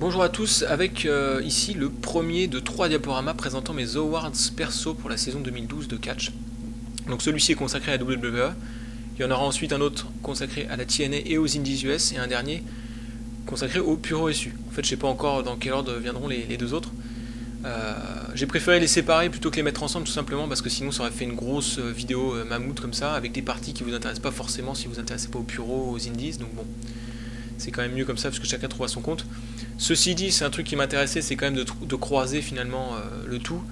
Bonjour à tous, avec ici le premier de 3 diaporamas présentant mes awards perso pour la saison 2012 de catch. Donc celui-ci est consacré à la WWE, il y en aura ensuite un autre consacré à la TNA et aux Indies US, et un dernier consacré au Puro SU. En fait je sais pas encore dans quel ordre viendront les deux autres. J'ai préféré les séparer plutôt que les mettre ensemble tout simplement parce que sinon ça aurait fait une grosse vidéo mammouth comme ça, avec des parties qui vous intéressent pas forcément si vous vous intéressez pas au Puro ou aux Indies, donc bon. C'est quand même mieux comme ça parce que chacun trouve à son compte. Ceci dit, c'est un truc qui m'intéressait, c'est quand même de croiser finalement le tout.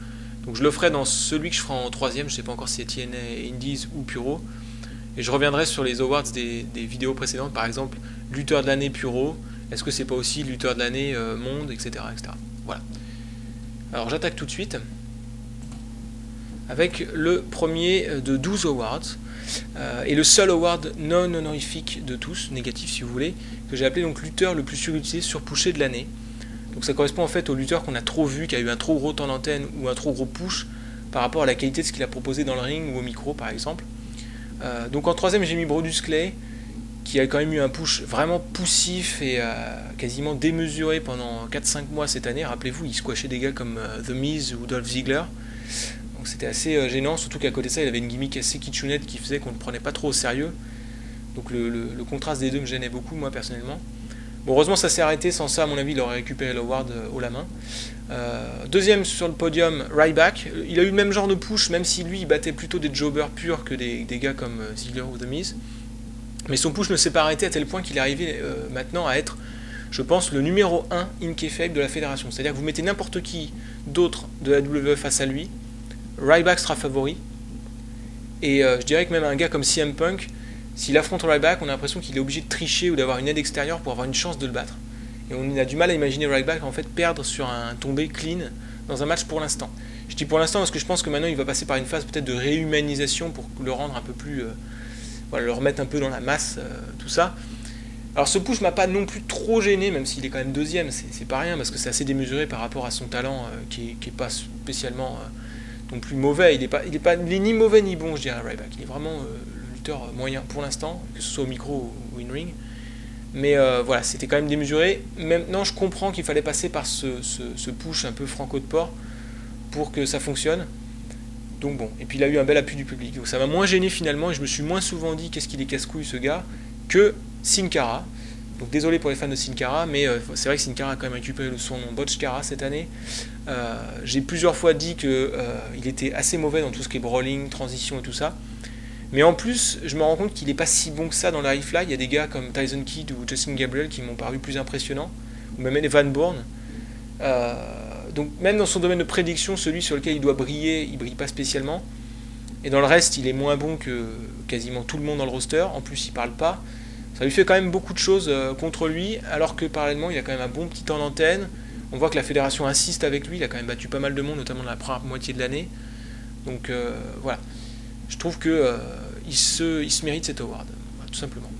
Donc je le ferai dans celui que je ferai en troisième, je sais pas encore si c'est TNA, Indies ou Puro. Et je reviendrai sur les awards des vidéos précédentes, par exemple lutteur de l'année Puro, est-ce que c'est pas aussi lutteur de l'année monde, etc., etc. Voilà. Alors j'attaque tout de suite avec le premier de 12 awards. Et le seul award non honorifique de tous, négatif si vous voulez, que j'ai appelé donc lutteur le plus surutilisé surpushé de l'année. Donc ça correspond en fait au lutteur qu'on a trop vu, qui a eu un trop gros temps d'antenne ou un trop gros push par rapport à la qualité de ce qu'il a proposé dans le ring ou au micro par exemple. Donc en troisième j'ai mis Brodus Clay, qui a quand même eu un push vraiment poussif et quasiment démesuré pendant 4-5 mois cette année. Rappelez-vous, il squashait des gars comme The Miz ou Dolph Ziggler. Donc c'était assez gênant, surtout qu'à côté de ça, il avait une gimmick assez kitschunette qui faisait qu'on ne le prenait pas trop au sérieux. Donc le contraste des deux me gênait beaucoup, moi personnellement. Bon, heureusement ça s'est arrêté, sans ça à mon avis il aurait récupéré l'award haut la main. Deuxième sur le podium, Ryback. Il a eu le même genre de push, même si lui il battait plutôt des jobbers purs que des gars comme Ziggler ou The Miz. Mais son push ne s'est pas arrêté à tel point qu'il est arrivé maintenant à être, je pense, le numéro 1 in kayfabe de la fédération. C'est-à-dire que vous mettez n'importe qui d'autre de la WWE face à lui, Ryback sera favori. Et je dirais que même un gars comme CM Punk, s'il affronte Ryback, on a l'impression qu'il est obligé de tricher ou d'avoir une aide extérieure pour avoir une chance de le battre. Et on a du mal à imaginer Ryback en fait perdre sur un tombé clean dans un match pour l'instant. Je dis pour l'instant parce que je pense que maintenant il va passer par une phase peut-être de réhumanisation pour le rendre un peu plus... voilà, le remettre un peu dans la masse, tout ça. Alors ce push m'a pas non plus trop gêné, même s'il est quand même deuxième, c'est pas rien, parce que c'est assez démesuré par rapport à son talent qui est pas spécialement non plus mauvais. Il est ni mauvais ni bon, je dirais, Ryback. Il est vraiment le lutteur moyen pour l'instant, que ce soit au micro ou in ring. Mais voilà, c'était quand même démesuré. Maintenant, je comprends qu'il fallait passer par ce push un peu franco de port pour que ça fonctionne. Donc bon, et puis il a eu un bel appui du public. Donc ça m'a moins gêné finalement, et je me suis moins souvent dit qu'est-ce qu'il est casse-couille ce gars, que Sin Cara. Donc désolé pour les fans de Sin Cara, mais c'est vrai que Sin Cara a quand même récupéré son nom Botch Cara cette année. J'ai plusieurs fois dit qu'il était assez mauvais dans tout ce qui est brawling, transition et tout ça. Mais en plus, je me rends compte qu'il n'est pas si bon que ça dans le high fly. Il y a des gars comme Tyson Kidd ou Justin Gabriel qui m'ont paru plus impressionnants, ou même Evan Bourne. Donc même dans son domaine de prédiction, celui sur lequel il doit briller, il brille pas spécialement. Et dans le reste, il est moins bon que quasiment tout le monde dans le roster. En plus, il parle pas. Ça lui fait quand même beaucoup de choses contre lui, alors que parallèlement, il a quand même un bon petit temps d'antenne. On voit que la fédération insiste avec lui. Il a quand même battu pas mal de monde, notamment dans la première moitié de l'année. Donc voilà. Je trouve que il se mérite cet award, voilà, tout simplement.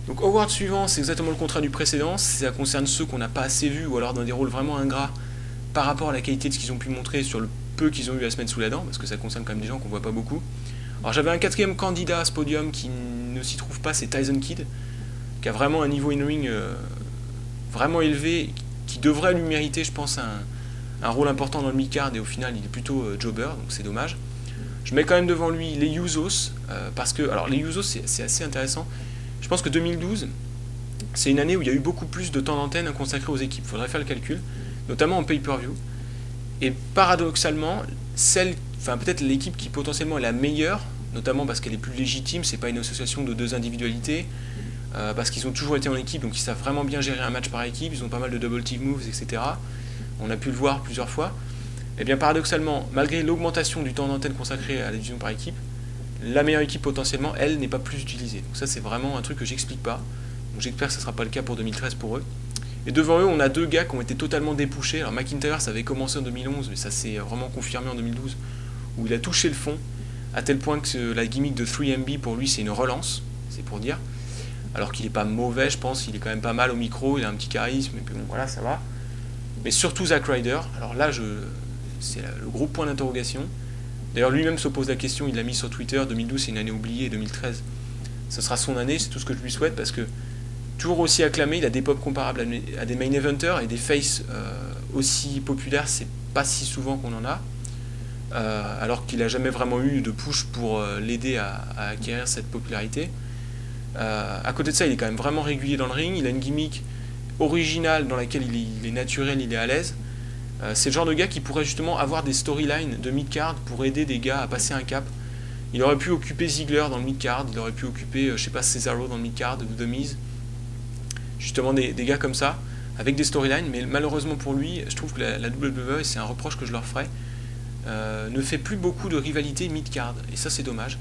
Donc award suivant, c'est exactement le contraire du précédent, ça concerne ceux qu'on n'a pas assez vus ou alors dans des rôles vraiment ingrats par rapport à la qualité de ce qu'ils ont pu montrer sur le peu qu'ils ont eu à se mettre sous la dent, parce que ça concerne quand même des gens qu'on voit pas beaucoup. Alors j'avais un quatrième candidat à ce podium qui ne s'y trouve pas, c'est Tyson Kidd, qui a vraiment un niveau in-ring vraiment élevé, qui devrait lui mériter, je pense, un rôle important dans le mid-card, et au final il est plutôt jobber, donc c'est dommage. Je mets quand même devant lui les Usos, parce que, alors les Usos c'est assez intéressant. Je pense que 2012, c'est une année où il y a eu beaucoup plus de temps d'antenne consacré aux équipes. Il faudrait faire le calcul, notamment en pay-per-view. Et paradoxalement, peut-être l'équipe qui potentiellement est la meilleure, notamment parce qu'elle est plus légitime, c'est pas une association de deux individualités, parce qu'ils ont toujours été en équipe, donc ils savent vraiment bien gérer un match par équipe, ils ont pas mal de double team moves, etc. On a pu le voir plusieurs fois. Et bien paradoxalement, malgré l'augmentation du temps d'antenne consacré à la division par équipe, la meilleure équipe potentiellement, elle, n'est pas plus utilisée. Donc ça c'est vraiment un truc que j'explique pas. Donc j'espère que ce ne sera pas le cas pour 2013 pour eux. Et devant eux, on a deux gars qui ont été totalement dépushés. Alors McIntyre, ça avait commencé en 2011, mais ça s'est vraiment confirmé en 2012, où il a touché le fond, à tel point que la gimmick de 3MB pour lui c'est une relance, c'est pour dire. Alors qu'il n'est pas mauvais, je pense, il est quand même pas mal au micro, il a un petit charisme, et puis bon voilà, ça va. Mais surtout Zack Ryder, alors là c'est le gros point d'interrogation. D'ailleurs lui-même se pose la question, il l'a mis sur Twitter, 2012 c'est une année oubliée, 2013 ce sera son année, c'est tout ce que je lui souhaite, parce que toujours aussi acclamé, il a des pops comparables à des main eventers et des faces aussi populaires, c'est pas si souvent qu'on en a. Alors qu'il n'a jamais vraiment eu de push pour l'aider à acquérir cette popularité. À côté de ça, il est quand même vraiment régulier dans le ring, il a une gimmick originale dans laquelle il est naturel, il est à l'aise. C'est le genre de gars qui pourrait justement avoir des storylines de mid-card pour aider des gars à passer un cap. Il aurait pu occuper Ziggler dans le mid-card, il aurait pu occuper, je sais pas, Cesaro dans le mid-card ou The Miz. Justement des gars comme ça, avec des storylines, mais malheureusement pour lui, je trouve que la WWE, et c'est un reproche que je leur ferai, ne fait plus beaucoup de rivalité mid-card, et ça c'est dommage.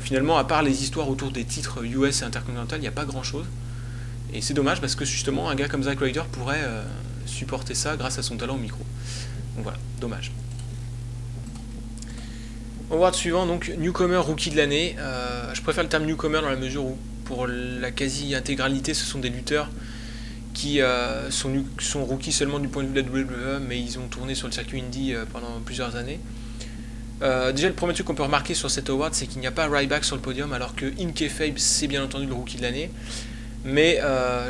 Finalement, à part les histoires autour des titres US et Intercontinental, il n'y a pas grand-chose. Et c'est dommage parce que justement, un gars comme Zack Ryder pourrait supporter ça grâce à son talent au micro. Donc voilà, dommage. Award suivant, donc Newcomer Rookie de l'année. Je préfère le terme Newcomer dans la mesure où, pour la quasi-intégralité, ce sont des lutteurs qui sont rookies seulement du point de vue de la WWE, mais ils ont tourné sur le circuit indie pendant plusieurs années. Déjà, le premier truc qu'on peut remarquer sur cet award, c'est qu'il n'y a pas Ryback sur le podium, alors que In Kayfabe, c'est bien entendu le rookie de l'année. Mais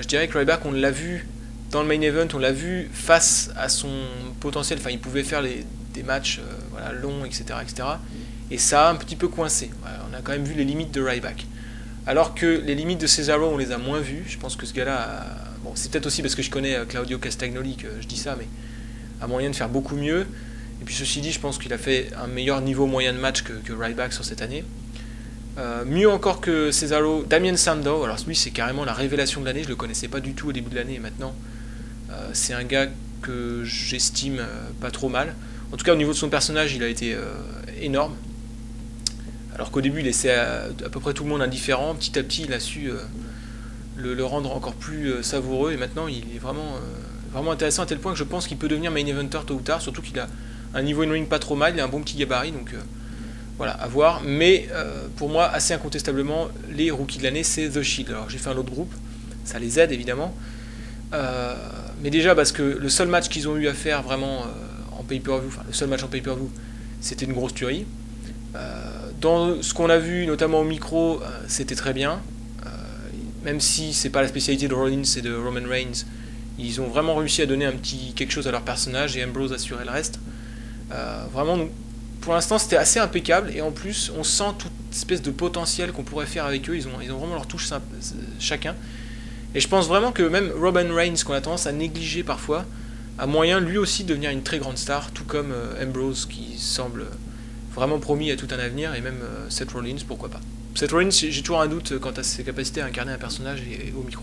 je dirais que Ryback, on l'a vu dans le main event, on l'a vu face à son potentiel. Enfin, il pouvait faire des matchs voilà, longs, etc., etc. Et ça a un petit peu coincé. Voilà, on a quand même vu les limites de Ryback. Alors que les limites de Cesaro, on les a moins vues. Je pense que ce gars-là, bon, c'est peut-être aussi parce que je connais Claudio Castagnoli que je dis ça, mais a moyen de faire beaucoup mieux. Et puis ceci dit, je pense qu'il a fait un meilleur niveau moyen de match que Ryback sur cette année. Mieux encore que Cesaro, Damien Sandow. Alors lui, c'est carrément la révélation de l'année. Je le connaissais pas du tout au début de l'année, et maintenant c'est un gars que j'estime pas trop mal. En tout cas, au niveau de son personnage, il a été énorme. Alors qu'au début, il laissait à peu près tout le monde indifférent. Petit à petit, il a su le rendre encore plus savoureux. Et maintenant, il est vraiment intéressant à tel point que je pense qu'il peut devenir main eventer tôt ou tard. Surtout qu'il a un niveau in-ring pas trop mal, il a un bon petit gabarit. Donc voilà, à voir. Mais pour moi, assez incontestablement, les rookies de l'année, c'est The Shield. Alors j'ai fait un autre groupe. Ça les aide évidemment. Mais déjà parce que le seul match qu'ils ont eu à faire vraiment en pay-per-view, enfin le seul match en pay-per-view, c'était une grosse tuerie. Dans ce qu'on a vu, notamment au micro, c'était très bien. Même si c'est pas la spécialité de Rollins et de Roman Reigns, ils ont vraiment réussi à donner un petit quelque chose à leur personnage et Ambrose assurait le reste. Vraiment, donc, pour l'instant, c'était assez impeccable et en plus, on sent toute espèce de potentiel qu'on pourrait faire avec eux. Ils ont vraiment leur touche chacun. Et je pense vraiment que même Roman Reigns, qu'on a tendance à négliger parfois, a moyen lui aussi de devenir une très grande star, tout comme Ambrose qui semble vraiment promis à tout un avenir, et même Seth Rollins, pourquoi pas. Seth Rollins, j'ai toujours un doute quant à ses capacités à incarner un personnage et au micro.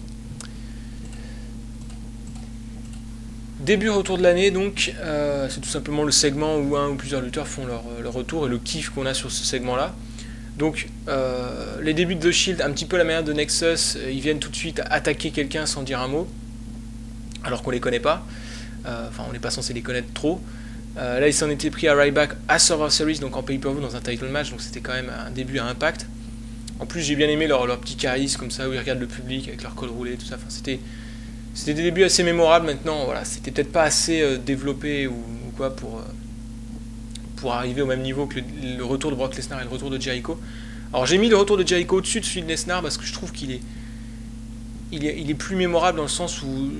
Début retour de l'année, donc, c'est tout simplement le segment où un ou plusieurs lutteurs font leur retour et le kiff qu'on a sur ce segment-là. Donc, les débuts de The Shield, un petit peu la manière de Nexus, ils viennent tout de suite attaquer quelqu'un sans dire un mot, alors qu'on les connaît pas. Enfin, on n'est pas censé les connaître trop. Là, ils s'en étaient pris à Ryback à Survivor Series, donc en pay-per-view dans un title match, donc c'était quand même un début à impact. En plus, j'ai bien aimé leur petit charisme comme ça, où ils regardent le public avec leur col roulé, tout ça. Enfin, c'était des débuts assez mémorables. Maintenant, voilà, c'était peut-être pas assez développé ou quoi pour arriver au même niveau que le retour de Brock Lesnar et le retour de Jericho. Alors, j'ai mis le retour de Jericho au-dessus de celui de Lesnar parce que je trouve qu'il est plus mémorable dans le sens où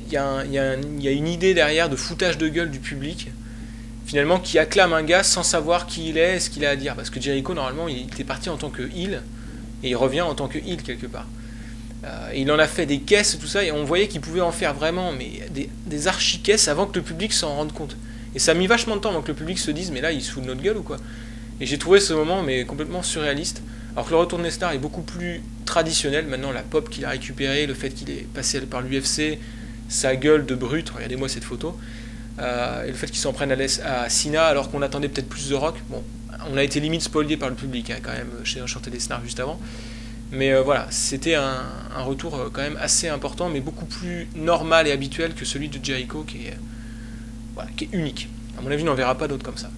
il y a une idée derrière de foutage de gueule du public, finalement, qui acclame un gars sans savoir qui il est et ce qu'il a à dire. Parce que Jericho, normalement, il était parti en tant que heel, et il revient en tant que heel quelque part. Et il en a fait des caisses, tout ça, et on voyait qu'il pouvait en faire vraiment mais des archi-caisses avant que le public s'en rende compte. Et ça a mis vachement de temps avant que le public se dise, mais là, il se fout de notre gueule ou quoi. Et j'ai trouvé ce moment mais complètement surréaliste. Alors que le retour de Lesnar est beaucoup plus traditionnel. Maintenant, la pop qu'il a récupérée, le fait qu'il est passé par l'UFC, sa gueule de brute, regardez-moi cette photo, et le fait qu'ils s'en prennent à Cena alors qu'on attendait peut-être plus de Rock. Bon, on a été limite spoilé par le public hein, quand même chez Enchanté Lesnar juste avant. Mais voilà, c'était un retour quand même assez important, mais beaucoup plus normal et habituel que celui de Jericho qui est unique. À mon avis, on n'en verra pas d'autres comme ça.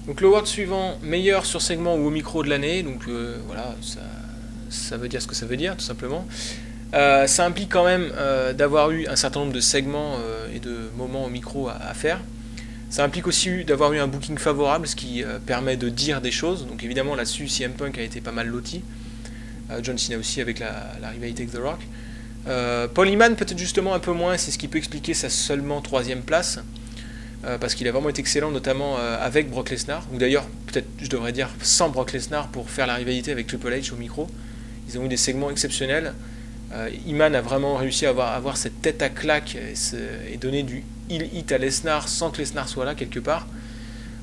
Donc le award suivant, meilleur sur segment ou au micro de l'année, donc voilà, ça veut dire ce que ça veut dire, tout simplement. Ça implique quand même d'avoir eu un certain nombre de segments et de moments au micro à faire. Ça implique aussi d'avoir eu un booking favorable, ce qui permet de dire des choses. Donc évidemment là-dessus, CM Punk a été pas mal loti. John Cena aussi avec la rivalité avec The Rock. Paul Heyman peut-être justement un peu moins, c'est ce qui peut expliquer sa seulement 3e place, parce qu'il a vraiment été excellent, notamment avec Brock Lesnar, ou d'ailleurs peut-être je devrais dire sans Brock Lesnar pour faire la rivalité avec Triple H au micro. Ils ont eu des segments exceptionnels. Heyman a vraiment réussi à avoir cette tête à claque et donner du heel hit à Lesnar sans que Lesnar soit là quelque part.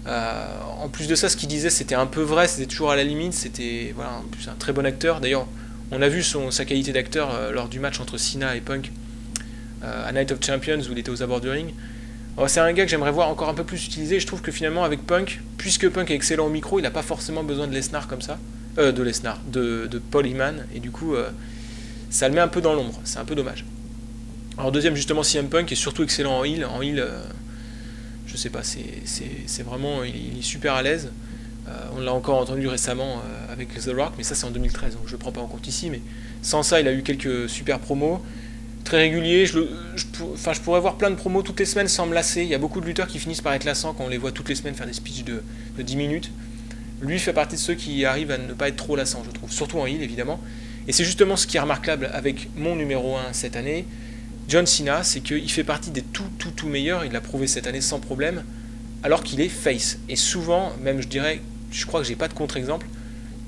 En plus de ça, ce qu'il disait c'était un peu vrai, c'était toujours à la limite, c'était voilà, en plus un très bon acteur. D'ailleurs, on a vu sa qualité d'acteur lors du match entre Cena et Punk à Night of Champions où il était aux abords du ring. C'est un gars que j'aimerais voir encore un peu plus utilisé. Je trouve que finalement avec Punk, puisque Punk est excellent au micro, il n'a pas forcément besoin de Lesnar comme ça, de Paul Heyman, et du coup ça le met un peu dans l'ombre, c'est un peu dommage. Alors deuxième justement CM Punk est surtout excellent en heel, je sais pas, c'est vraiment, il est super à l'aise. On l'a encore entendu récemment avec The Rock, mais ça c'est en 2013, donc je ne prends pas en compte ici, mais sans ça il a eu quelques super promos, très réguliers, je pourrais voir plein de promos toutes les semaines sans me lasser. Il y a beaucoup de lutteurs qui finissent par être lassants quand on les voit toutes les semaines faire des speeches de 10 minutes. Lui fait partie de ceux qui arrivent à ne pas être trop lassants, je trouve, surtout en heel évidemment. Et c'est justement ce qui est remarquable avec mon numéro 1 cette année, John Cena, c'est qu'il fait partie des tout meilleurs, il l'a prouvé cette année sans problème, alors qu'il est face. Et souvent, même je crois que j'ai pas de contre-exemple,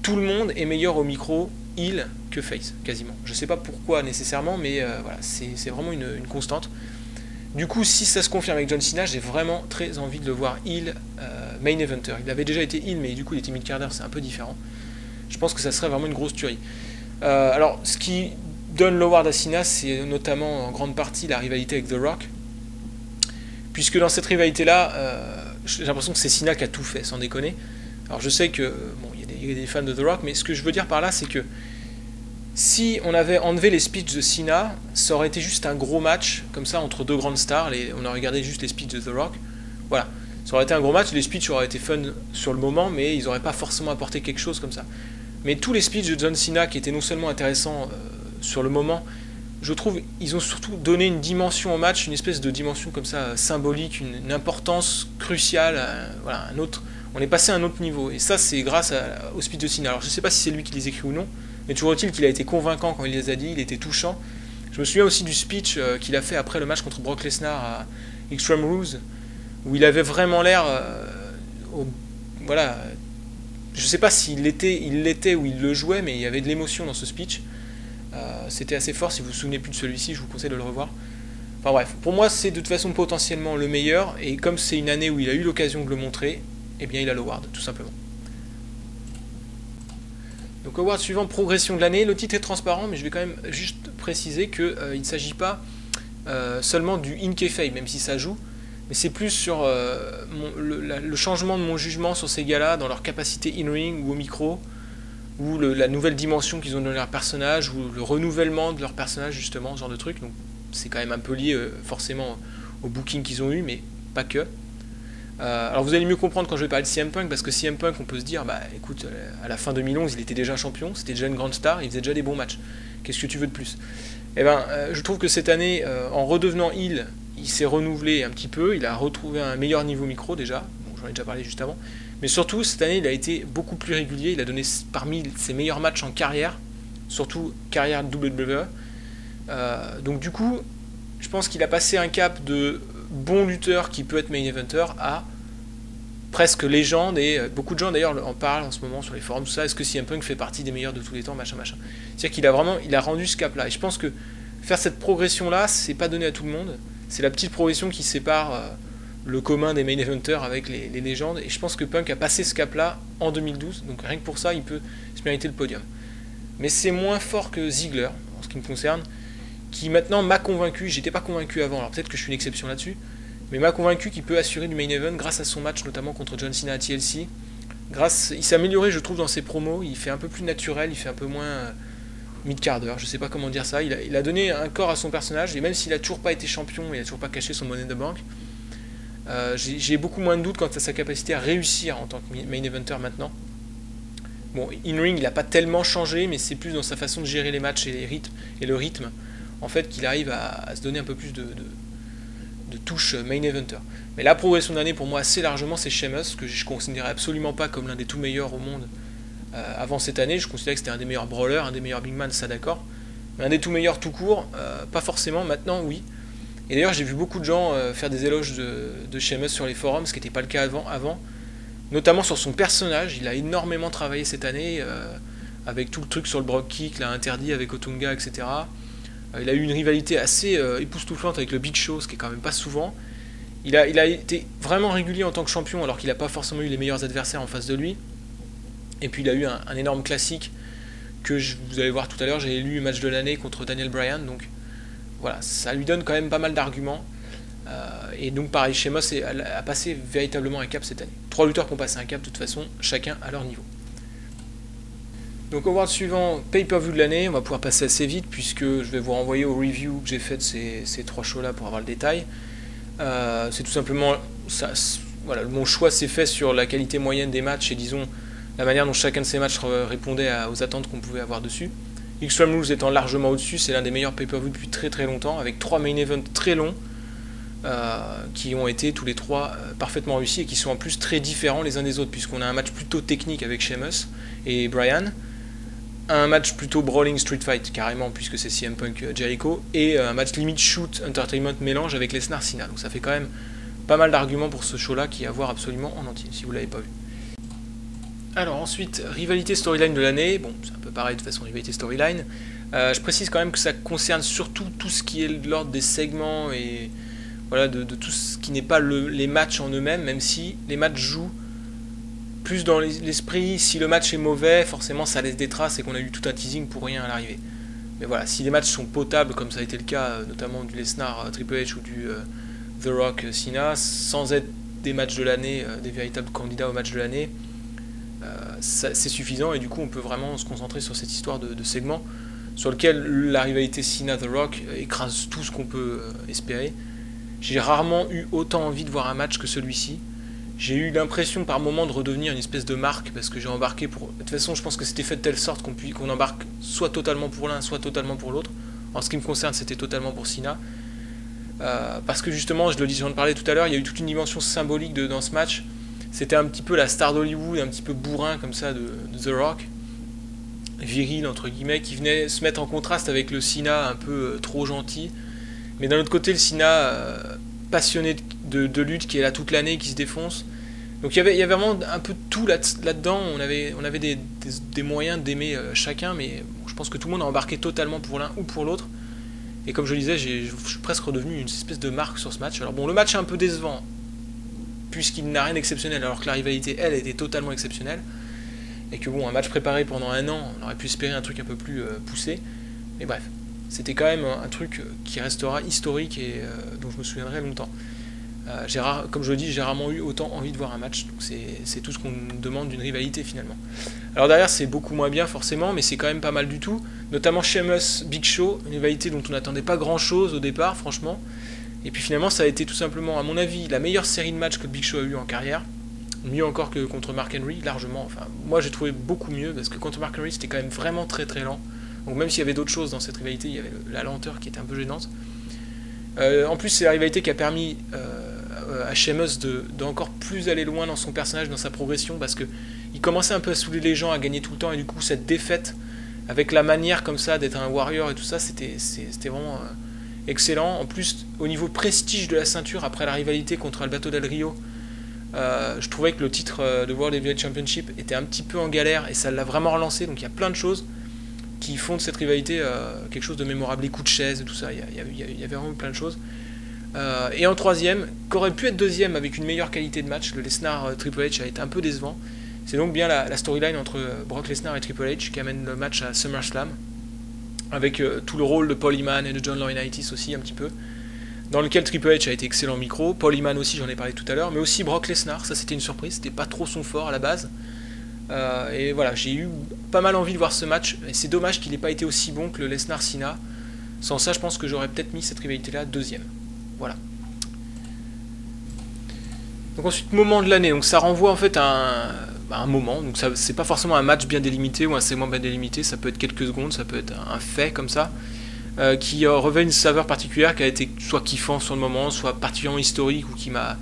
tout le monde est meilleur au micro heel que face, quasiment. Je sais pas pourquoi nécessairement, mais voilà, c'est vraiment une constante. Du coup, si ça se confirme avec John Cena, j'ai vraiment très envie de le voir heel main eventer. Il avait déjà été heel, mais du coup il était mid-carder, c'est un peu différent. Je pense que ça serait vraiment une grosse tuerie. Alors, ce qui donne l'award à Cena, c'est notamment en grande partie la rivalité avec The Rock, puisque dans cette rivalité-là, j'ai l'impression que c'est Cena qui a tout fait, sans déconner. Alors je sais que bon, il y a des fans de The Rock, mais ce que je veux dire par là, c'est que si on avait enlevé les speeches de Cena, ça aurait été juste un gros match, comme ça, entre deux grandes stars, on aurait regardé juste les speeches de The Rock, voilà. Ça aurait été un gros match, les speeches auraient été fun sur le moment, mais ils n'auraient pas forcément apporté quelque chose comme ça. Mais tous les speeches de John Cena qui étaient non seulement intéressants sur le moment, je trouve ils ont surtout donné une dimension au match, une espèce de dimension comme ça symbolique, une importance cruciale, voilà, on est passé à un autre niveau. Et ça c'est grâce au speech de Cena. Alors je ne sais pas si c'est lui qui les écrit ou non, mais toujours est-il qu'il a été convaincant quand il les a dit, il était touchant. Je me souviens aussi du speech qu'il a fait après le match contre Brock Lesnar à Extreme Rules, où il avait vraiment l'air, voilà. Je ne sais pas s'il l'était ou il le jouait, mais il y avait de l'émotion dans ce speech. C'était assez fort. Si vous vous souvenez plus de celui-ci, je vous conseille de le revoir. Enfin bref, pour moi c'est de toute façon potentiellement le meilleur, et comme c'est une année où il a eu l'occasion de le montrer, eh bien il a l'award, tout simplement. Donc award suivant, progression de l'année. Le titre est transparent, mais je vais quand même juste préciser qu'il ne s'agit pas seulement du in kayfabe, même si ça joue, mais c'est plus sur le changement de mon jugement sur ces gars-là, dans leur capacité in-ring ou au micro, ou la nouvelle dimension qu'ils ont dans leur personnage, ou le renouvellement de leur personnage, justement, ce genre de truc. Donc c'est quand même un peu lié forcément au booking qu'ils ont eu, mais pas que. Alors vous allez mieux comprendre quand je vais parler de CM Punk, parce que CM Punk, on peut se dire, bah écoute, à la fin 2011, il était déjà champion, c'était déjà une grande star, il faisait déjà des bons matchs. Qu'est-ce que tu veux de plus? Eh ben, je trouve que cette année, en redevenant heel, il s'est renouvelé un petit peu, il a retrouvé un meilleur niveau micro déjà, bon, j'en ai déjà parlé juste avant, mais surtout cette année il a été beaucoup plus régulier, il a donné parmi ses meilleurs matchs en carrière, surtout carrière WWE, donc du coup je pense qu'il a passé un cap de bon lutteur qui peut être main eventer à presque légende, et beaucoup de gens d'ailleurs en parlent en ce moment sur les forums, tout ça, est-ce que CM Punk fait partie des meilleurs de tous les temps, machin. C'est-à-dire qu'il a rendu ce cap là, et je pense que faire cette progression là, c'est pas donné à tout le monde. C'est la petite progression qui sépare le commun des main eventers avec les légendes. Et je pense que Punk a passé ce cap-là en 2012. Donc rien que pour ça, il peut se mériter le podium. Mais c'est moins fort que Ziggler, en ce qui me concerne, qui maintenant m'a convaincu. J'étais pas convaincu avant, alors peut-être que je suis une exception là-dessus, mais m'a convaincu qu'il peut assurer du main event grâce à son match, notamment contre John Cena à TLC. Il s'est amélioré, je trouve, dans ses promos. Il fait un peu plus naturel, il fait un peu moins mid-carder, je sais pas comment dire ça, il a donné un corps à son personnage, et même s'il a toujours pas été champion, il a toujours pas caché son monnaie de banque, j'ai beaucoup moins de doutes quant à sa capacité à réussir en tant que main eventer maintenant. Bon, in-ring il a pas tellement changé, mais c'est plus dans sa façon de gérer les matchs et le rythme, en fait, qu'il arrive à se donner un peu plus de touche main eventer. Mais la progression d'année pour moi assez largement c'est Sheamus, que je considérais absolument pas comme l'un des tout meilleurs au monde Avant cette année, je considérais que c'était un des meilleurs brawlers, un des meilleurs big man, ça d'accord. Mais un des tout meilleurs tout court, pas forcément, maintenant oui. Et d'ailleurs j'ai vu beaucoup de gens faire des éloges de Sheamus sur les forums, ce qui n'était pas le cas avant. Notamment sur son personnage, il a énormément travaillé cette année, avec tout le truc sur le Brogue Kick, l'a interdit avec Otunga, etc. Il a eu une rivalité assez époustouflante avec le Big Show, ce qui est quand même pas souvent. Il a été vraiment régulier en tant que champion, alors qu'il n'a pas forcément eu les meilleurs adversaires en face de lui. Et puis il a eu un énorme classique que vous allez voir tout à l'heure, j'ai élu match de l'année contre Daniel Bryan, donc voilà, ça lui donne quand même pas mal d'arguments. Et donc pareil, Sheamus a passé véritablement un cap cette année. 3 lutteurs qui ont passé un cap de toute façon, chacun à leur niveau. Donc au award suivant, pay-per-view de l'année, on va pouvoir passer assez vite puisque je vais vous renvoyer au review que j'ai fait de ces 3 shows-là pour avoir le détail. C'est tout simplement, voilà, mon choix s'est fait sur la qualité moyenne des matchs et disons la manière dont chacun de ces matchs répondait aux attentes qu'on pouvait avoir dessus. Extreme Rules étant largement au-dessus, c'est l'un des meilleurs pay-per-view depuis très très longtemps, avec 3 main events très longs, qui ont été tous les 3 parfaitement réussis et qui sont en plus très différents les uns des autres, puisqu'on a un match plutôt technique avec Sheamus et Bryan, un match plutôt brawling street fight carrément, puisque c'est CM Punk Jericho, et un match limite shoot entertainment mélange avec Lesnar Cena. Donc ça fait quand même pas mal d'arguments pour ce show-là qui est à voir absolument en entier, si vous l'avez pas vu. Alors ensuite, rivalité storyline de l'année, bon c'est un peu pareil de toute façon, rivalité storyline. Je précise quand même que ça concerne surtout tout ce qui est de l'ordre des segments et voilà, de tout ce qui n'est pas les matchs en eux-mêmes, même si les matchs jouent plus dans l'esprit. Si le match est mauvais, forcément ça laisse des traces et qu'on a eu tout un teasing pour rien à l'arrivée. Mais voilà, si les matchs sont potables, comme ça a été le cas notamment du Lesnar Triple H ou du The Rock Cena, sans être des matchs de l'année, des véritables candidats au match de l'année, c'est suffisant et du coup on peut vraiment se concentrer sur cette histoire de segment sur lequel la rivalité Cena-The Rock écrase tout ce qu'on peut espérer. J'ai rarement eu autant envie de voir un match que celui-ci. J'ai eu l'impression par moment de redevenir une espèce de marque parce que j'ai embarqué pour... De toute façon je pense que c'était fait de telle sorte qu'on embarque soit totalement pour l'un, soit totalement pour l'autre. En ce qui me concerne c'était totalement pour Cena. Parce que justement, j'en parlais tout à l'heure, il y a eu toute une dimension symbolique dans ce match. C'était un petit peu la star d'Hollywood, un petit peu bourrin comme ça de The Rock, viril entre guillemets, qui venait se mettre en contraste avec le Cena un peu trop gentil. Mais d'un autre côté, le Cena passionné de lutte qui est là toute l'année, qui se défonce. Donc il y avait vraiment un peu de tout là-dedans. On avait des moyens d'aimer chacun, mais bon, je pense que tout le monde a embarqué totalement pour l'un ou pour l'autre. Et comme je le disais, je suis presque redevenu une espèce de marque sur ce match. Alors bon, le match est un peu décevant, puisqu'il n'a rien d'exceptionnel, alors que la rivalité, elle, était totalement exceptionnelle. Et que bon, un match préparé pendant un an, on aurait pu espérer un truc un peu plus poussé. Mais bref, c'était quand même un truc qui restera historique et dont je me souviendrai longtemps. Comme je le dis, j'ai rarement eu autant envie de voir un match. Donc c'est tout ce qu'on demande d'une rivalité finalement. Alors derrière, c'est beaucoup moins bien forcément, mais c'est quand même pas mal du tout. Notamment Sheamus Big Show, une rivalité dont on n'attendait pas grand chose au départ, franchement. Et puis finalement, ça a été tout simplement, à mon avis, la meilleure série de matchs que Big Show a eu en carrière. Mieux encore que contre Mark Henry, largement. Enfin, moi j'ai trouvé beaucoup mieux, parce que contre Mark Henry, c'était quand même vraiment très très lent. Donc même s'il y avait d'autres choses dans cette rivalité, il y avait la lenteur qui était un peu gênante. En plus, c'est la rivalité qui a permis à Sheamus d'encore plus aller loin dans son personnage, dans sa progression, parce qu'il commençait un peu à saouler les gens, à gagner tout le temps, et du coup cette défaite, avec la manière comme ça d'être un warrior et tout ça, c'était vraiment excellent. En plus, au niveau prestige de la ceinture, après la rivalité contre Alberto Del Rio, je trouvais que le titre de World Heavyweight Championship était un petit peu en galère, et ça l'a vraiment relancé, donc il y a plein de choses qui font de cette rivalité quelque chose de mémorable, les coups de chaise et tout ça, il y avait vraiment plein de choses. Et en troisième, qu'aurait pu être deuxième avec une meilleure qualité de match, le Lesnar Triple H a été un peu décevant. C'est donc bien la storyline entre Brock Lesnar et Triple H qui amène le match à SummerSlam, avec tout le rôle de Paul Heyman et de John Laurinaitis aussi un petit peu, dans lequel Triple H a été excellent au micro, Paul Heyman aussi, j'en ai parlé tout à l'heure, mais aussi Brock Lesnar, ça c'était une surprise, c'était pas trop son fort à la base. Et voilà, j'ai eu pas mal envie de voir ce match, et c'est dommage qu'il n'ait pas été aussi bon que le Lesnar Cena. Sans ça, je pense que j'aurais peut-être mis cette rivalité-là deuxième. Voilà. Donc ensuite, moment de l'année. Donc ça renvoie en fait à un moment. Donc ça, c'est pas forcément un match bien délimité ou un segment bien délimité. Ça peut être quelques secondes, ça peut être un fait comme ça, qui revêt une saveur particulière, qui a été soit kiffant sur le moment, soit particulièrement historique ou qui m'a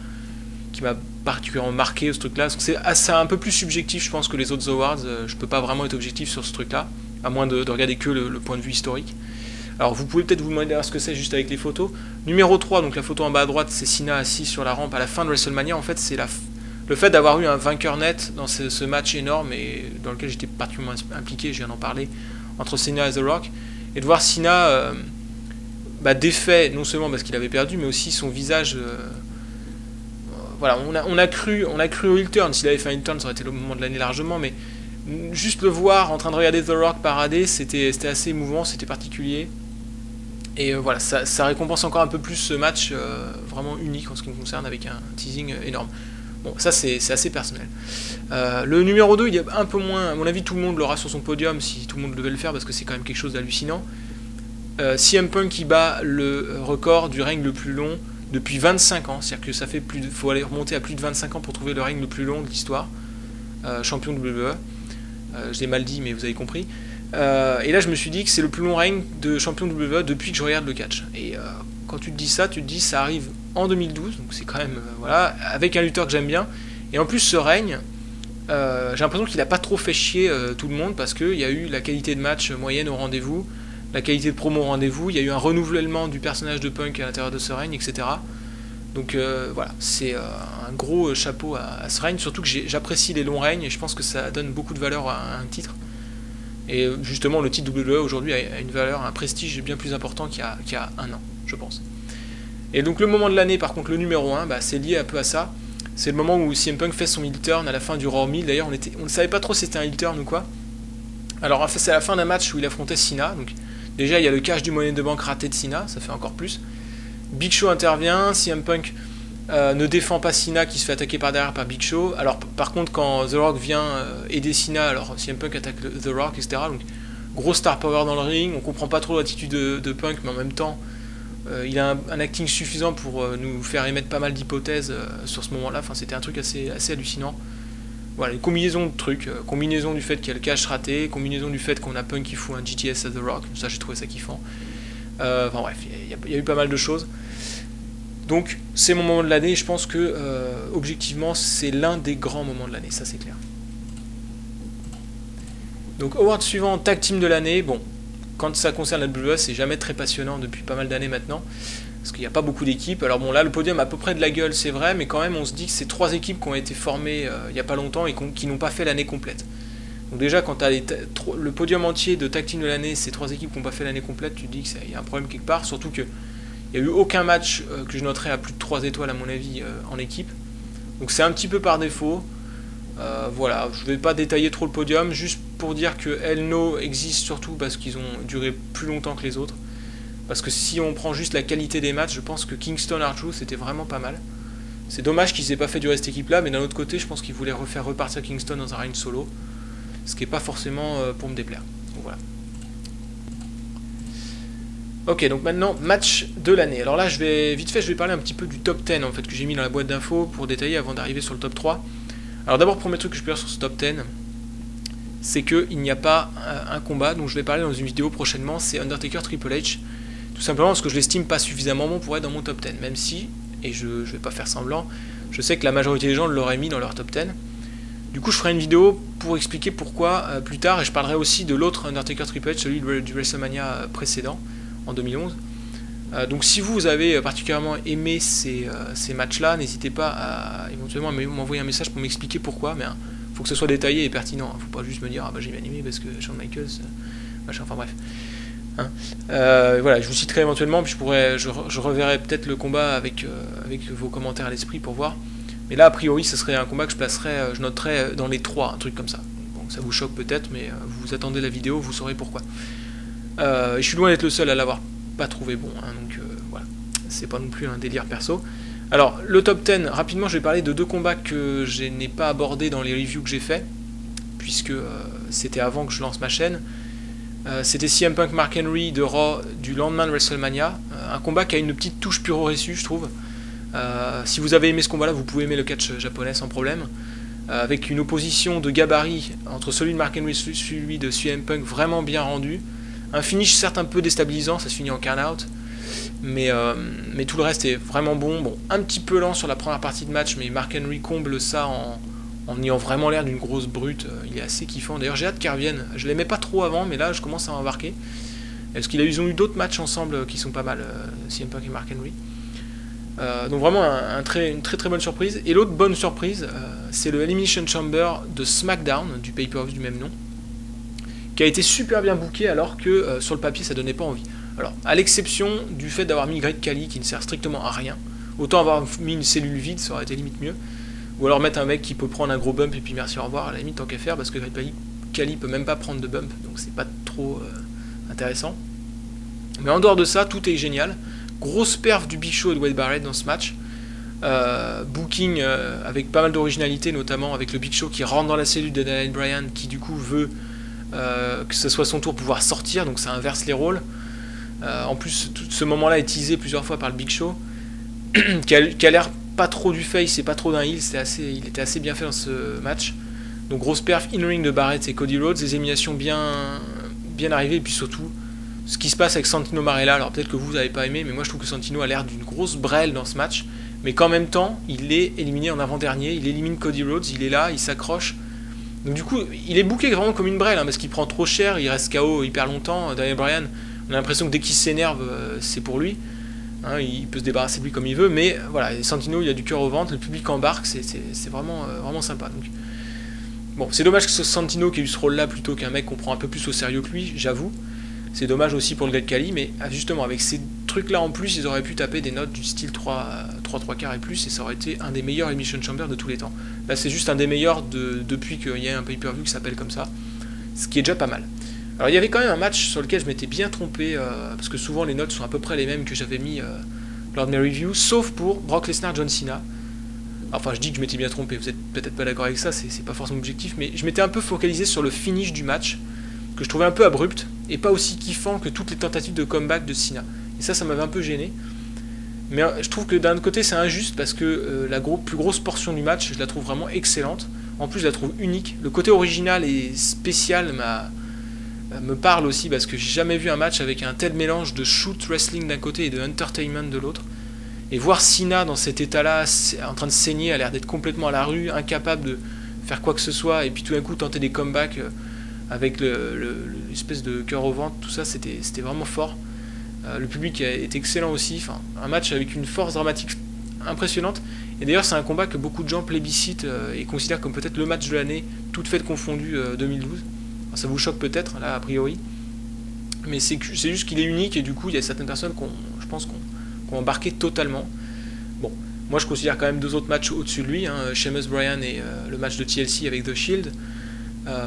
particulièrement marqué ce truc-là. C'est un peu plus subjectif, je pense, que les autres awards. Je peux pas vraiment être objectif sur ce truc-là, à moins de regarder que le point de vue historique. Alors vous pouvez peut-être vous demander ce que c'est juste avec les photos. Numéro 3, donc la photo en bas à droite, c'est Cena assis sur la rampe à la fin de WrestleMania. En fait, c'est le fait d'avoir eu un vainqueur net dans ce match énorme et dans lequel j'étais particulièrement impliqué, je viens d'en parler, entre Cena et The Rock. Et de voir Cena défait, non seulement parce qu'il avait perdu, mais aussi son visage... voilà, on a cru au heel turn. S'il avait fait un heel turn, ça aurait été le moment de l'année largement, mais juste le voir en train de regarder The Rock parader, c'était assez émouvant, c'était particulier. Et voilà, ça récompense encore un peu plus ce match vraiment unique en ce qui me concerne, avec un teasing énorme. Bon, ça c'est assez personnel. Le numéro 2, il y a un peu moins, à mon avis tout le monde l'aura sur son podium si tout le monde devait le faire, parce que c'est quand même quelque chose d'hallucinant. CM Punk qui bat le record du règne le plus long depuis 25 ans, c'est-à-dire que ça fait faut aller remonter à plus de 25 ans pour trouver le règne le plus long de l'histoire, champion de WWE. Je l'ai mal dit, mais vous avez compris. Et là, je me suis dit que c'est le plus long règne de champion de WWE depuis que je regarde le catch. Et quand tu te dis ça, ça arrive en 2012, donc c'est quand même, voilà, avec un lutteur que j'aime bien. Et en plus, ce règne, j'ai l'impression qu'il n'a pas trop fait chier tout le monde, parce qu'il y a eu la qualité de match moyenne au rendez-vous, la qualité de promo au rendez-vous, il y a eu un renouvellement du personnage de Punk à l'intérieur de ce règne, etc. Donc voilà, c'est un gros chapeau à ce règne, surtout que j'apprécie les longs règnes, et je pense que ça donne beaucoup de valeur à un titre. Et justement, le titre WWE aujourd'hui a une valeur, un prestige bien plus important qu'il y a un an, je pense. Et donc le moment de l'année, par contre, le numéro 1, c'est lié un peu à ça. C'est le moment où CM Punk fait son heel turn à la fin du Raw 1000. D'ailleurs, on ne savait pas trop si c'était un heel turn ou quoi. Alors en fait, c'est à la fin d'un match où il affrontait Cena. Donc déjà, il y a le cash du Money in the Bank raté de Cena, ça fait encore plus. Big Show intervient, CM Punk ne défend pas Cena qui se fait attaquer par derrière par Big Show. Alors par contre, quand The Rock vient aider Cena, alors CM Punk attaque The Rock, etc. Donc gros star power dans le ring. On comprend pas trop l'attitude de Punk, mais en même temps il a un acting suffisant pour nous faire émettre pas mal d'hypothèses sur ce moment là. Enfin, c'était un truc assez hallucinant. Voilà, une combinaison de trucs, combinaison du fait qu'il y a le cash raté, combinaison du fait qu'on a Punk qui fout un GTS à The Rock, ça j'ai trouvé ça kiffant. Enfin bref, il y a eu pas mal de choses. Donc c'est mon moment de l'année, et je pense que objectivement c'est l'un des grands moments de l'année, ça c'est clair. Donc award suivant, tag team de l'année. Bon, quand ça concerne la WWE, c'est jamais très passionnant depuis pas mal d'années maintenant, parce qu'il n'y a pas beaucoup d'équipes. Alors bon, là le podium a à peu près de la gueule, c'est vrai, mais quand même on se dit que c'est 3 équipes qui ont été formées il n'y a pas longtemps et qui n'ont pas fait l'année complète. Donc déjà, quand tu as le podium entier de tag team de l'année, ces 3 équipes qui n'ont pas fait l'année complète, tu te dis qu'il y a un problème quelque part, surtout que il n'y a eu aucun match que je noterais à plus de 3 étoiles à mon avis en équipe. Donc c'est un petit peu par défaut. Voilà, je ne vais pas détailler trop le podium, juste pour dire que Hell No existe surtout parce qu'ils ont duré plus longtemps que les autres. Parce que si on prend juste la qualité des matchs, je pense que Kingston R-Truth c'était vraiment pas mal. C'est dommage qu'ils aient pas fait durer cette équipe-là, mais d'un autre côté, je pense qu'ils voulaient refaire repartir Kingston dans un règne solo, ce qui n'est pas forcément pour me déplaire. Donc voilà. Ok, donc maintenant, match de l'année. Alors là, je vais parler un petit peu du top 10 en fait, que j'ai mis dans la boîte d'infos pour détailler avant d'arriver sur le top 3. Alors d'abord, premier truc que je peux dire sur ce top 10, c'est qu'il n'y a pas un combat dont je vais parler dans une vidéo prochainement, c'est Undertaker Triple H. Tout simplement parce que je l'estime pas suffisamment bon pour être dans mon top 10, même si, et je vais pas faire semblant, je sais que la majorité des gens l'auraient mis dans leur top 10. Du coup, je ferai une vidéo pour expliquer pourquoi plus tard, et je parlerai aussi de l'autre Undertaker Triple H, celui du WrestleMania précédent, en 2011. Donc si vous avez particulièrement aimé ces matchs-là, n'hésitez pas à éventuellement m'envoyer un message pour m'expliquer pourquoi, mais faut que ce soit détaillé et pertinent, faut pas juste me dire « Ah bah j'ai bien aimé parce que Shawn Michaels, machin », enfin bref. Voilà, je vous citerai éventuellement, puis je reverrai peut-être le combat avec vos commentaires à l'esprit pour voir. Mais là, a priori, ce serait un combat que je noterais dans les 3, un truc comme ça. Bon, ça vous choque peut-être, mais vous attendez la vidéo, vous saurez pourquoi. Je suis loin d'être le seul à l'avoir pas trouvé bon, donc voilà, c'est pas non plus un délire perso. Alors, le top 10, rapidement, je vais parler de 2 combats que je n'ai pas abordés dans les reviews que j'ai fait, puisque c'était avant que je lance ma chaîne. C'était CM Punk Mark Henry de Raw du lendemain de WrestleMania, un combat qui a une petite touche puro-reçue, je trouve. Si vous avez aimé ce combat-là, vous pouvez aimer le catch japonais sans problème, avec une opposition de gabarit entre celui de Mark Henry et celui de CM Punk vraiment bien rendu. Un finish certes un peu déstabilisant, ça se finit en count-out. mais tout le reste est vraiment bon. Bon, un petit peu lent sur la première partie de match, mais Mark Henry comble ça en ayant vraiment l'air d'une grosse brute. Il est assez kiffant. D'ailleurs, j'ai hâte qu'il revienne. Je l'aimais pas trop avant, mais là, je commence à m'embarquer. Parce qu'ils ont eu d'autres matchs ensemble qui sont pas mal, CM Punk et Mark Henry. Donc vraiment une très très bonne surprise. Et l'autre bonne surprise, c'est le Elimination Chamber de SmackDown, du pay-per-view du même nom, qui a été super bien booké alors que sur le papier ça donnait pas envie. Alors, à l'exception du fait d'avoir mis Great Khali qui ne sert strictement à rien, autant avoir mis une cellule vide, ça aurait été limite mieux. Ou alors mettre un mec qui peut prendre un gros bump et puis merci au revoir, à la limite tant qu'à faire, parce que Great Khali peut même pas prendre de bump, donc c'est pas trop intéressant. Mais en dehors de ça, tout est génial. Grosse perf du Big Show et de Wade Barrett dans ce match. Booking avec pas mal d'originalité, notamment avec le Big Show qui rentre dans la cellule de Daniel Bryan, qui du coup veut que ce soit son tour pour pouvoir sortir, donc ça inverse les rôles. En plus, tout ce moment-là est teasé plusieurs fois par le Big Show, qui a l'air pas trop du face et pas trop d'un heel, il était assez bien fait dans ce match. Donc grosse perf in-ring de Barrett et Cody Rhodes, des éliminations bien arrivées, et puis surtout ce qui se passe avec Santino Marella. Alors peut-être que vous n'avez pas aimé, mais moi je trouve que Santino a l'air d'une grosse brêle dans ce match, mais qu'en même temps il est éliminé en avant-dernier, il élimine Cody Rhodes, il est là, il s'accroche. Donc du coup il est booké vraiment comme une brêle, parce qu'il prend trop cher, il reste KO hyper longtemps. Daniel Bryan, on a l'impression que dès qu'il s'énerve c'est pour lui. Il peut se débarrasser de lui comme il veut, mais voilà, Santino il a du cœur au ventre, le public embarque, c'est vraiment sympa. Donc, bon, c'est dommage que ce Santino qui ait eu ce rôle-là plutôt qu'un mec qu'on prend un peu plus au sérieux que lui, j'avoue. C'est dommage aussi pour le Great Khali, mais justement avec ces trucs-là en plus, ils auraient pu taper des notes du style 3/4 et plus, et ça aurait été un des meilleurs Elimination Chamber de tous les temps. Là, c'est juste un des meilleurs depuis qu'il y a un pay-per-view qui s'appelle comme ça, ce qui est déjà pas mal. Alors il y avait quand même un match sur lequel je m'étais bien trompé, parce que souvent les notes sont à peu près les mêmes que j'avais mis lors de mes reviews, sauf pour Brock Lesnar, John Cena. Enfin je dis que je m'étais bien trompé, vous êtes peut-être pas d'accord avec ça, c'est pas forcément objectif, mais je m'étais un peu focalisé sur le finish du match, que je trouvais un peu abrupt, et pas aussi kiffant que toutes les tentatives de comeback de Cena. Et ça m'avait un peu gêné. Mais je trouve que d'un autre côté c'est injuste, parce que la plus grosse portion du match, je la trouve vraiment excellente. En plus je la trouve unique. Le côté original et spécial me parle aussi, parce que j'ai jamais vu un match avec un tel mélange de shoot wrestling d'un côté et de entertainment de l'autre. Et voir Cena dans cet état-là, en train de saigner, a l'air d'être complètement à la rue, incapable de faire quoi que ce soit, et puis tout d'un coup tenter des comebacks avec l'espèce de cœur au ventre, tout ça, c'était vraiment fort. Le public est excellent aussi, enfin, un match avec une force dramatique impressionnante. Et d'ailleurs, c'est un combat que beaucoup de gens plébiscitent et considèrent comme peut-être le match de l'année, toutes faites confondues 2012. Alors, ça vous choque peut-être, là, a priori. Mais c'est juste qu'il est unique, et du coup, il y a certaines personnes je pense, qui ont embarqué totalement. Bon, moi je considère quand même deux autres matchs au-dessus de lui, Sheamus Bryan et le match de TLC avec The Shield.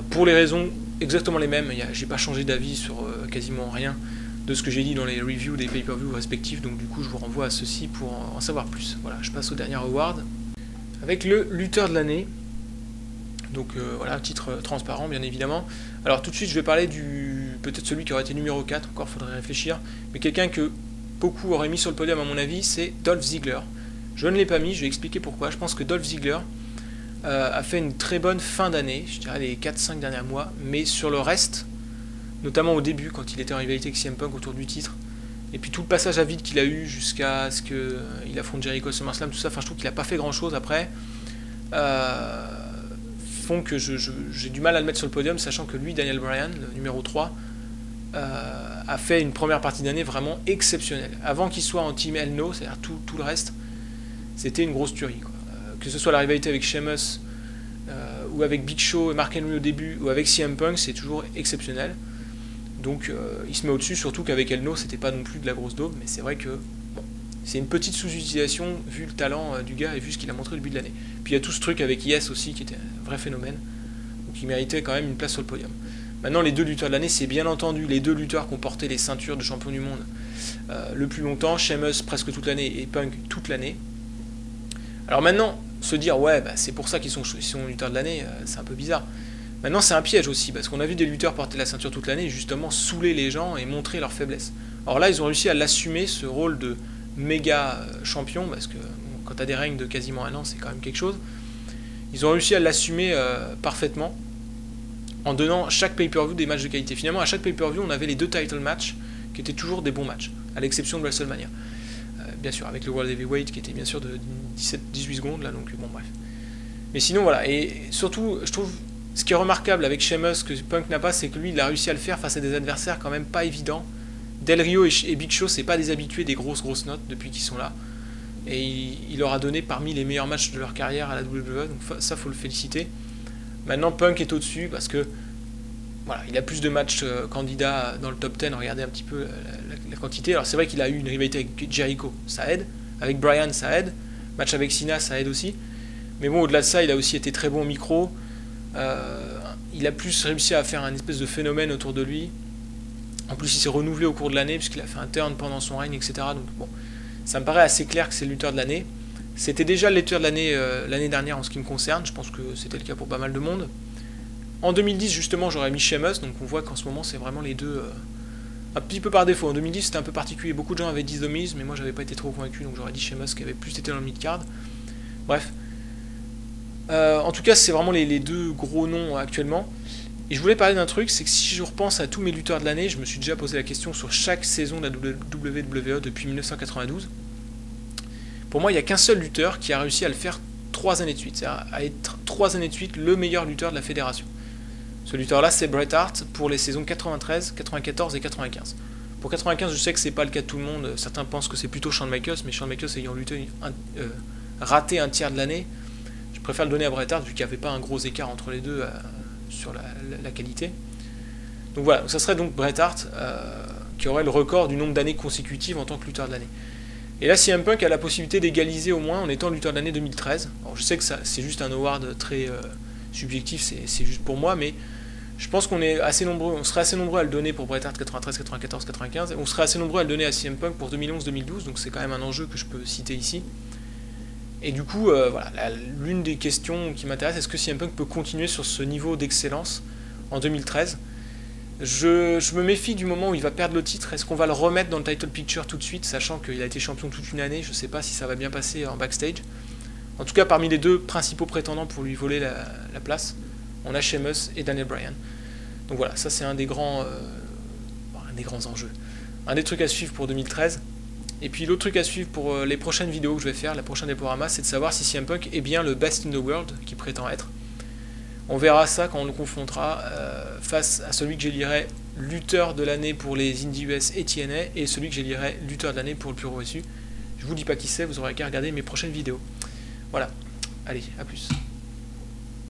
Pour les raisons exactement les mêmes, j'ai pas changé d'avis sur quasiment rien de ce que j'ai dit dans les reviews des pay-per-view respectifs, donc du coup je vous renvoie à ceci pour en savoir plus. Voilà, je passe au dernier award avec le lutteur de l'année. Donc voilà, titre transparent bien évidemment. Alors tout de suite je vais parler peut-être celui qui aurait été numéro 4, encore faudrait réfléchir, mais quelqu'un que beaucoup auraient mis sur le podium à mon avis, c'est Dolph Ziggler. Je ne l'ai pas mis, je vais expliquer pourquoi. Je pense que Dolph Ziggler a fait une très bonne fin d'année, je dirais les 4-5 derniers mois, mais sur le reste, notamment au début quand il était en rivalité avec CM Punk autour du titre, et puis tout le passage à vide qu'il a eu jusqu'à ce qu'il affronte Jericho SummerSlam, tout ça, enfin je trouve qu'il n'a pas fait grand chose après, font que j'ai du mal à le mettre sur le podium, sachant que lui, Daniel Bryan, le numéro 3, a fait une première partie d'année vraiment exceptionnelle. Avant qu'il soit en Team Hell No, c'est-à-dire tout le reste, c'était une grosse tuerie, quoi. Que ce soit la rivalité avec Sheamus, ou avec Big Show et Mark Henry au début, ou avec CM Punk, c'est toujours exceptionnel. Donc il se met au-dessus, surtout qu'avec Hell No, c'était pas non plus de la grosse daube, mais c'est vrai que bon, c'est une petite sous-utilisation vu le talent du gars et vu ce qu'il a montré au début de l'année. Puis il y a tout ce truc avec Yes aussi qui était un vrai phénomène, donc il méritait quand même une place sur le podium. Maintenant, les deux lutteurs de l'année, c'est bien entendu les deux lutteurs qui ont porté les ceintures de champion du monde le plus longtemps, Sheamus presque toute l'année et Punk toute l'année. Alors maintenant, se dire ouais, bah, c'est pour ça qu'ils sont lutteurs de l'année, c'est un peu bizarre. Maintenant, c'est un piège aussi, parce qu'on a vu des lutteurs porter la ceinture toute l'année et justement saouler les gens et montrer leur faiblesse. Alors là, ils ont réussi à l'assumer, ce rôle de méga champion, parce que bon, quand tu as des règnes de quasiment un an, c'est quand même quelque chose. Ils ont réussi à l'assumer parfaitement, en donnant chaque pay-per-view des matchs de qualité. Finalement, à chaque pay-per-view, on avait les deux title matchs, qui étaient toujours des bons matchs. à l'exception de WrestleMania. Bien sûr, avec le World Heavyweight qui était bien sûr de 18 secondes, là, donc bon, bref. Mais sinon, voilà, et surtout, je trouve, ce qui est remarquable avec Sheamus, que Punk n'a pas, c'est que lui, il a réussi à le faire face à des adversaires quand même pas évidents. Del Rio et Big Show, c'est pas des habitués des grosses notes depuis qu'ils sont là. Et il leur a donné parmi les meilleurs matchs de leur carrière à la WWE, donc ça, faut le féliciter. Maintenant, Punk est au-dessus parce que voilà, il a plus de matchs candidats dans le top 10. Regardez un petit peu la quantité. Alors c'est vrai qu'il a eu une rivalité avec Jericho, ça aide. Avec Bryan, ça aide. Match avec Cena, ça aide aussi. Mais bon, au-delà de ça, il a aussi été très bon au micro. Il a plus réussi à faire un espèce de phénomène autour de lui. En plus, il s'est renouvelé au cours de l'année puisqu'il a fait un turn pendant son règne, etc. Donc bon, ça me paraît assez clair que c'est le lutteur de l'année. C'était déjà le lutteur de l'année dernière en ce qui me concerne. Je pense que c'était le cas pour pas mal de monde. En 2010, justement, j'aurais mis Sheamus, donc on voit qu'en ce moment, c'est vraiment les deux un petit peu par défaut. En 2010, c'était un peu particulier. Beaucoup de gens avaient dit The Miz, mais moi, j'avais pas été trop convaincu, donc j'aurais dit Sheamus qui avait plus été dans le mid-card. Bref. En tout cas, c'est vraiment les deux gros noms actuellement. Et je voulais parler d'un truc, c'est que si je repense à tous mes lutteurs de l'année, je me suis déjà posé la question sur chaque saison de la WWE depuis 1992. Pour moi, il n'y a qu'un seul lutteur qui a réussi à le faire 3 années de suite, c'est-à-dire à être 3 années de suite le meilleur lutteur de la fédération. Ce lutteur-là, c'est Bret Hart pour les saisons 93, 94 et 95. Pour 95, je sais que c'est pas le cas de tout le monde. Certains pensent que c'est plutôt Shawn Michaels, mais Shawn Michaels ayant raté un tiers de l'année, je préfère le donner à Bret Hart vu qu'il n'y avait pas un gros écart entre les deux sur la qualité. Donc voilà, ça serait donc Bret Hart qui aurait le record du nombre d'années consécutives en tant que lutteur de l'année. Et là, CM Punk a la possibilité d'égaliser au moins en étant lutteur de l'année 2013. Alors je sais que c'est juste un award très subjectif, c'est juste pour moi, mais je pense qu'on est assez nombreux, on serait assez nombreux à le donner pour Bret Hart 93, 94, 95, et on serait assez nombreux à le donner à CM Punk pour 2011, 2012, donc c'est quand même un enjeu que je peux citer ici. Et du coup, voilà, l'une des questions qui m'intéresse, est-ce que CM Punk peut continuer sur ce niveau d'excellence en 2013 ? Je me méfie du moment où il va perdre le titre. Est-ce qu'on va le remettre dans le title picture tout de suite, sachant qu'il a été champion toute une année? Je ne sais pas si ça va bien passer en backstage. En tout cas, parmi les deux principaux prétendants pour lui voler la place, on a Sheamus et Daniel Bryan. Donc voilà, ça c'est un des grands enjeux. Un des trucs à suivre pour 2013. Et puis l'autre truc à suivre pour les prochaines vidéos que je vais faire, la prochaine Deporama, c'est de savoir si CM Punk est bien le best in the world qu'il prétend être. On verra ça quand on le confrontera face à celui que j'élierai lutteur de l'année pour les Indies US et TNA et celui que j'élierai lutteur de l'année pour le Puro Reçu. Je vous dis pas qui c'est, vous aurez qu'à regarder mes prochaines vidéos. Voilà, allez, à plus.